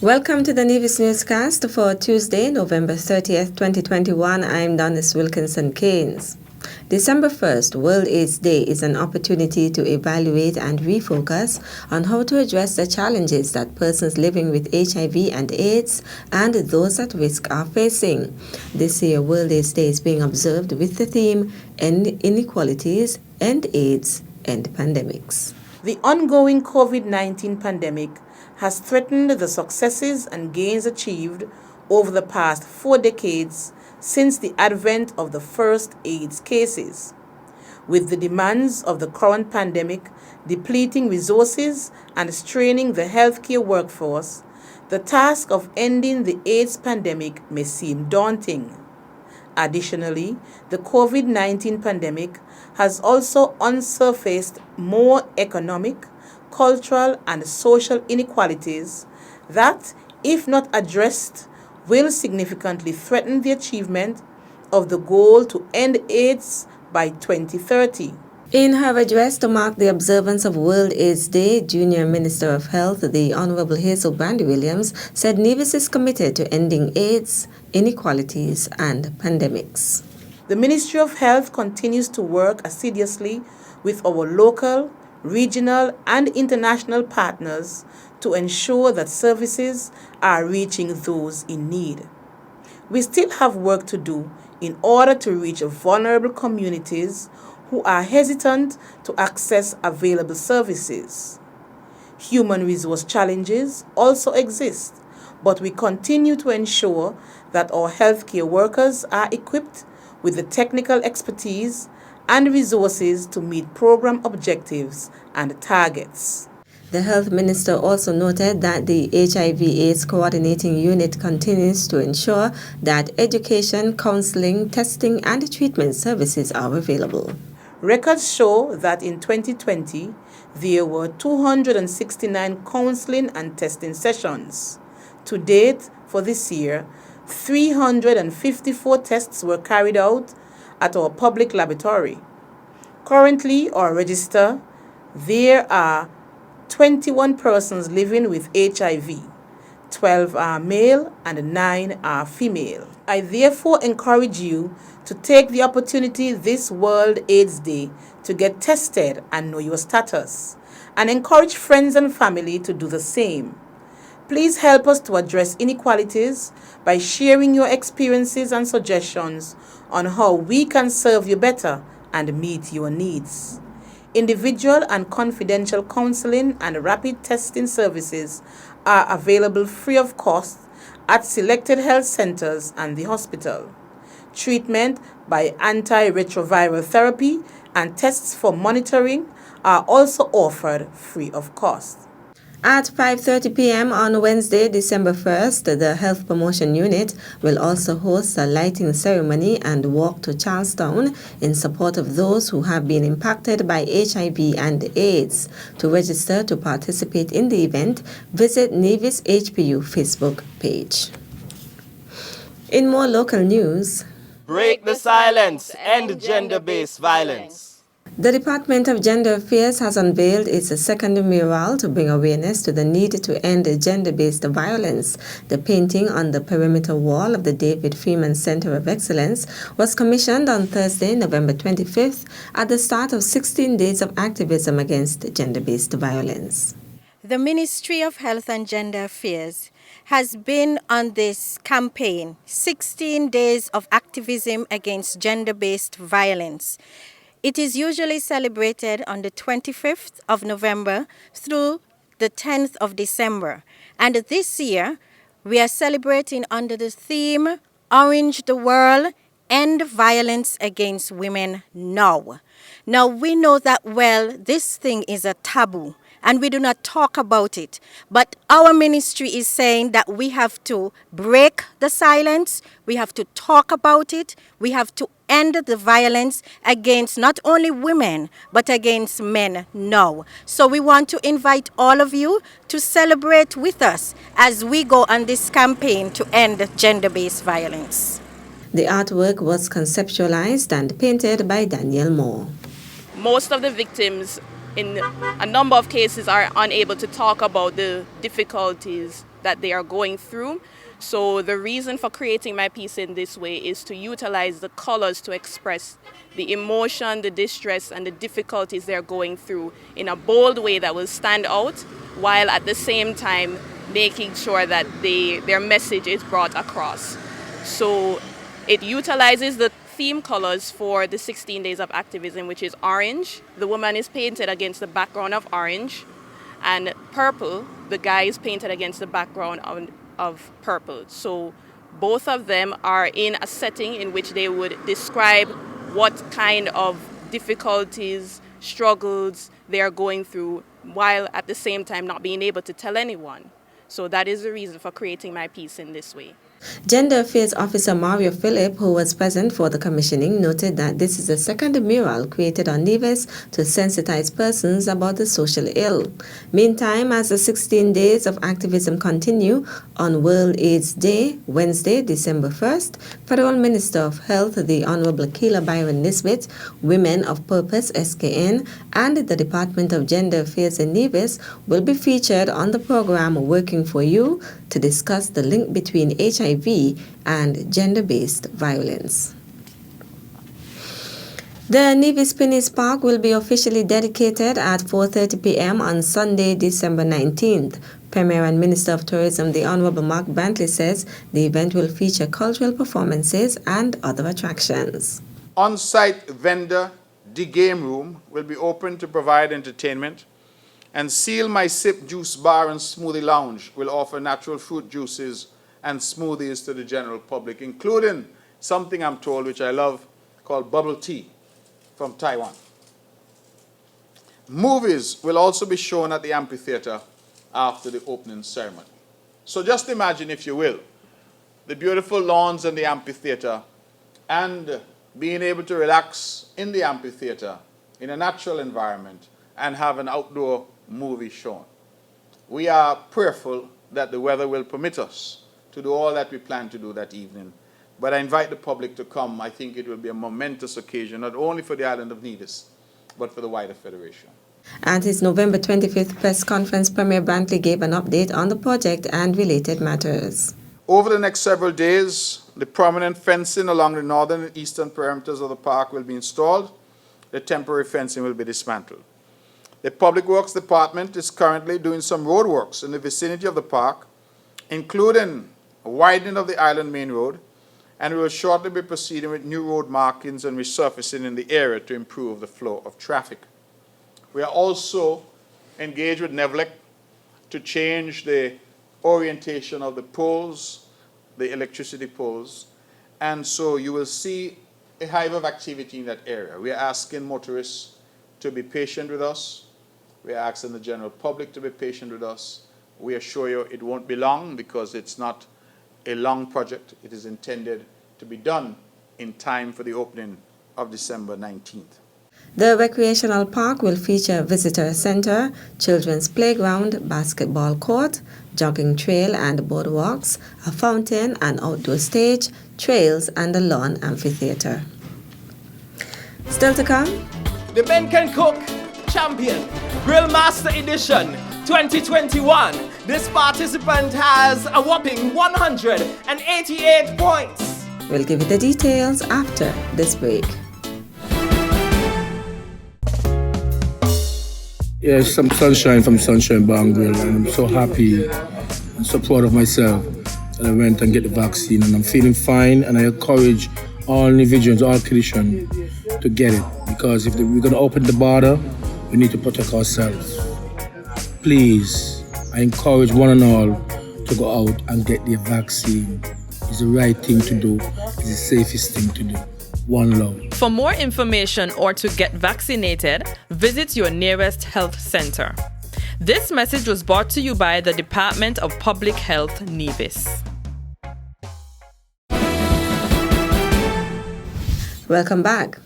Welcome to the Nevis Newscast for Tuesday, November 30th, 2021. I'm Donis Wilkinson Keynes. December 1st, World AIDS Day, is an opportunity to evaluate and refocus on how to address the challenges that persons living with HIV and AIDS and those at risk are facing. This year, World AIDS Day is being observed with the theme End Inequalities, End AIDS, End Pandemics. The ongoing COVID-19 pandemic has threatened the successes and gains achieved over the past 4 decades since the advent of the first AIDS cases. With the demands of the current pandemic depleting resources and straining the healthcare workforce, the task of ending the AIDS pandemic may seem daunting. Additionally, the COVID-19 pandemic has also unsurfaced more economic, cultural, and social inequalities that, if not addressed, will significantly threaten the achievement of the goal to end AIDS by 2030. In her address to mark the observance of World AIDS Day, Junior Minister of Health, the Honorable Hazel Brandy-Williams, said Nevis is committed to ending AIDS, inequalities, and pandemics. The Ministry of Health continues to work assiduously with our local, regional, and international partners to ensure that services are reaching those in need. We still have work to do in order to reach vulnerable communities who are hesitant to access available services. Human resource challenges also exist, but we continue to ensure that our healthcare workers are equipped with the technical expertise and resources to meet program objectives and targets. The Health Minister also noted that the HIV/AIDS Coordinating Unit continues to ensure that education, counseling, testing, and treatment services are available. Records show that in 2020, there were 269 counseling and testing sessions. To date, for this year, 354 tests were carried out at our public laboratory. Currently, our register, there are 21 persons living with HIV. 12 are male and 9 are female. I therefore encourage you to take the opportunity this World AIDS Day to get tested and know your status, and encourage friends and family to do the same. Please help us to address inequalities by sharing your experiences and suggestions on how we can serve you better and meet your needs. Individual and confidential counseling and rapid testing services are available free of cost at selected health centers and the hospital. Treatment by antiretroviral therapy and tests for monitoring are also offered free of cost. At 5:30 p.m. on Wednesday, December 1st, the Health Promotion Unit will also host a lighting ceremony and walk to Charlestown in support of those who have been impacted by HIV and AIDS. To register to participate in the event, visit Nevis HPU Facebook page. In more local news, break the silence, end gender-based violence. The Department of Gender Affairs has unveiled its second mural to bring awareness to the need to end gender-based violence. The painting on the perimeter wall of the David Freeman Center of Excellence was commissioned on Thursday, November 25th, at the start of 16 days of activism against gender-based violence. The Ministry of Health and Gender Affairs has been on this campaign, 16 days of activism against gender-based violence. It is usually celebrated on the 25th of November through the 10th of December. And this year, we are celebrating under the theme, Orange the World, End Violence Against Women Now. Now, we know that, well, this thing is a taboo, and we do not talk about it. But our ministry is saying that we have to break the silence, we have to talk about it, we have to end the violence against not only women, but against men now. So we want to invite all of you to celebrate with us as we go on this campaign to end gender-based violence. The artwork was conceptualized and painted by Daniel Moore. Most of the victims in a number of cases are unable to talk about the difficulties that they are going through. So the reason for creating my piece in this way is to utilize the colors to express the emotion, the distress, and the difficulties they're going through in a bold way that will stand out, while at the same time making sure that their message is brought across. So it utilizes the theme colors for the 16 days of activism, which is orange. The woman is painted against the background of orange, and purple, the guy is painted against the background of purple. So both of them are in a setting in which they would describe what kind of difficulties, struggles they are going through, while at the same time not being able to tell anyone. So that is the reason for creating my piece in this way. Gender Affairs Officer Mario Phillip, who was present for the commissioning, noted that this is the second mural created on Nevis to sensitize persons about the social ill. Meantime, as the 16 days of activism continue, on World AIDS Day, Wednesday, December 1st, Federal Minister of Health, the Honorable Keila Byron Nisbet, Women of Purpose, SKN, and the Department of Gender Affairs in Nevis will be featured on the program Working for You to discuss the link between HIV and gender-based violence. The Nevis Pennies Park will be officially dedicated at 4:30 p.m. on Sunday, December 19th. Premier and Minister of Tourism, the Honorable Mark Brantley, says the event will feature cultural performances and other attractions. On-site vendor, the game room, will be open to provide entertainment, and Seal My Sip Juice Bar and Smoothie Lounge will offer natural fruit juices and smoothies to the general public, including something I'm told, which I love, called bubble tea from Taiwan. Movies will also be shown at the amphitheater after the opening ceremony. So just imagine, if you will, the beautiful lawns and the amphitheater, and being able to relax in the amphitheater in a natural environment and have an outdoor movie shown. We are prayerful that the weather will permit us to do all that we plan to do that evening. But I invite the public to come. I think it will be a momentous occasion, not only for the island of Nevis, but for the wider Federation. At his November 25th press conference, Premier Brantley gave an update on the project and related matters. Over the next several days, the permanent fencing along the northern and eastern perimeters of the park will be installed. The temporary fencing will be dismantled. The Public Works Department is currently doing some road works in the vicinity of the park, including a widening of the Island Main Road, and we will shortly be proceeding with new road markings and resurfacing in the area to improve the flow of traffic. We are also engaged with NEVLEC to change the orientation of the poles, the electricity poles, and so you will see a hive of activity in that area. We are asking motorists to be patient with us. We are asking the general public to be patient with us. We assure you it won't be long, because it's not a long project. It is intended to be done in time for the opening of December 19th. The recreational park will feature a visitor center, children's playground, basketball court, jogging trail and boardwalks, a fountain, an outdoor stage, trails, and a lawn amphitheater. Still to come? The Men Can Cook Champion Grill Master Edition 2021. This participant has a whopping 188 points. We'll give you the details after this break. Yeah, some sunshine from Sunshine Bar and Grill, and I'm so happy and so proud of myself that I went and get the vaccine, and I'm feeling fine, and I encourage all individuals, all Christians to get it, because if we're going to open the border, we need to protect ourselves. Please, I encourage one and all to go out and get the vaccine. It's the right thing to do. It's the safest thing to do. One love. For more information or to get vaccinated, visit your nearest health center. This message was brought to you by the Department of Public Health, Nevis. Welcome back.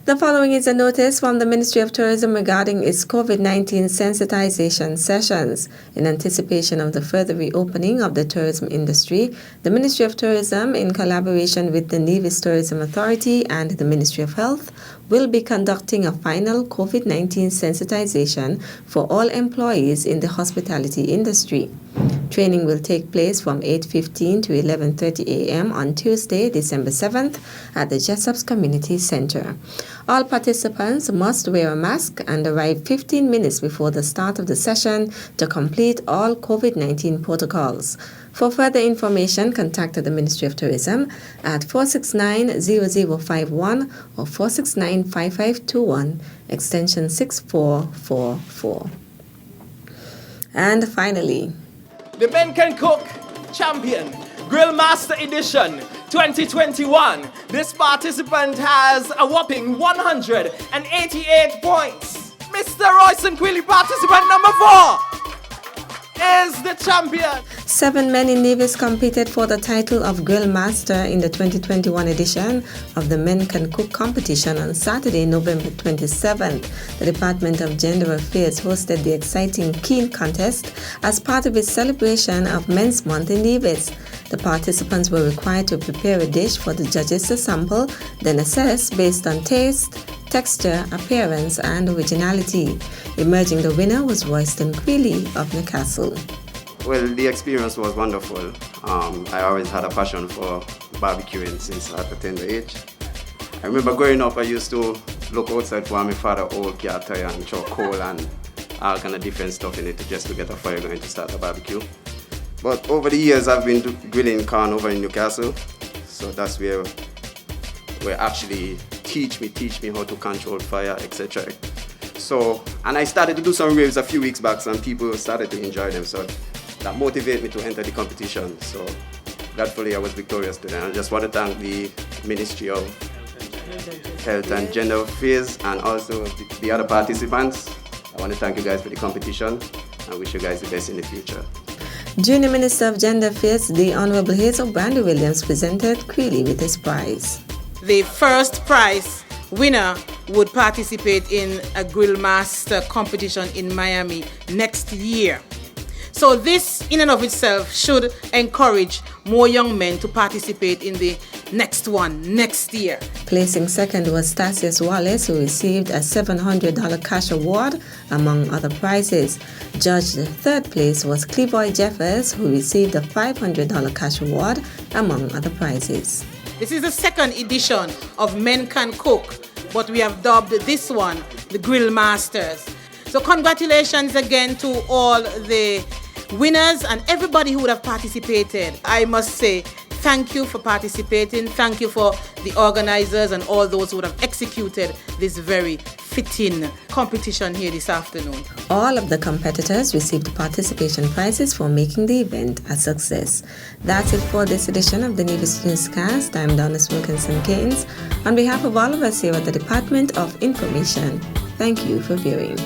The following is a notice from the Ministry of Tourism regarding its COVID-19 sensitization sessions. In anticipation of the further reopening of the tourism industry, the Ministry of Tourism, in collaboration with the Nevis Tourism Authority and the Ministry of Health, will be conducting a final COVID-19 sensitization for all employees in the hospitality industry. Training will take place from 8:15 to 11:30 a.m. on Tuesday, December 7th at the Jessop's Community Center. All participants must wear a mask and arrive 15 minutes before the start of the session to complete all COVID-19 protocols. For further information, contact the Ministry of Tourism at 469-0051 or 469-5521, extension 6444. And finally, The Men Can Cook Champion Grill Master Edition 2021. This participant has a whopping 188 points. Mr. Royson Quilly, participant number 4, is the champion. 7 men in Nevis competed for the title of Grill Master in the 2021 edition of the Men Can Cook competition on Saturday, November 27th. The Department of Gender Affairs hosted the exciting Keen contest as part of its celebration of Men's Month in Nevis. The participants were required to prepare a dish for the judges to sample, then assess based on taste, texture, appearance, and originality. Emerging the winner was Royston Quilly of Newcastle. Well, the experience was wonderful. I always had a passion for barbecuing since at a tender age. I remember growing up, I used to look outside for my father old car tire and throw coal and all kind of different stuff in it just to get a fire going to start a barbecue. But over the years, I've been grilling corn over in Newcastle, so that's where actually teach me how to control fire, etc. So, and I started to do some raves a few weeks back, and people started to enjoy them, so that motivated me to enter the competition. So, gratefully, I was victorious today. I just want to thank the Ministry of Health and Gender Affairs and also the other participants. I want to thank you guys for the competition and wish you guys the best in the future. Junior Minister of Gender Affairs, the Honorable Hazel Brandy Williams, presented Quilly with his prize. The first prize winner would participate in a Grill Master competition in Miami next year. So this in and of itself should encourage more young men to participate in the next one next year. Placing second was Stasius Wallace, who received a $700 cash award, among other prizes. Judged third place was Clevoy Jeffers, who received a $500 cash award, among other prizes. This is the second edition of Men Can Cook, but we have dubbed this one the Grill Masters. So congratulations again to all the winners and everybody who would have participated. I must say thank you for participating. Thank you for the organizers and all those who would have executed this very fitting competition here this afternoon. All of the competitors received participation prizes for making the event a success. That's it for this edition of the Nevis Newscast. I'm Donis Wilkinson Keynes. On behalf of all of us here at the Department of Information, thank you for viewing.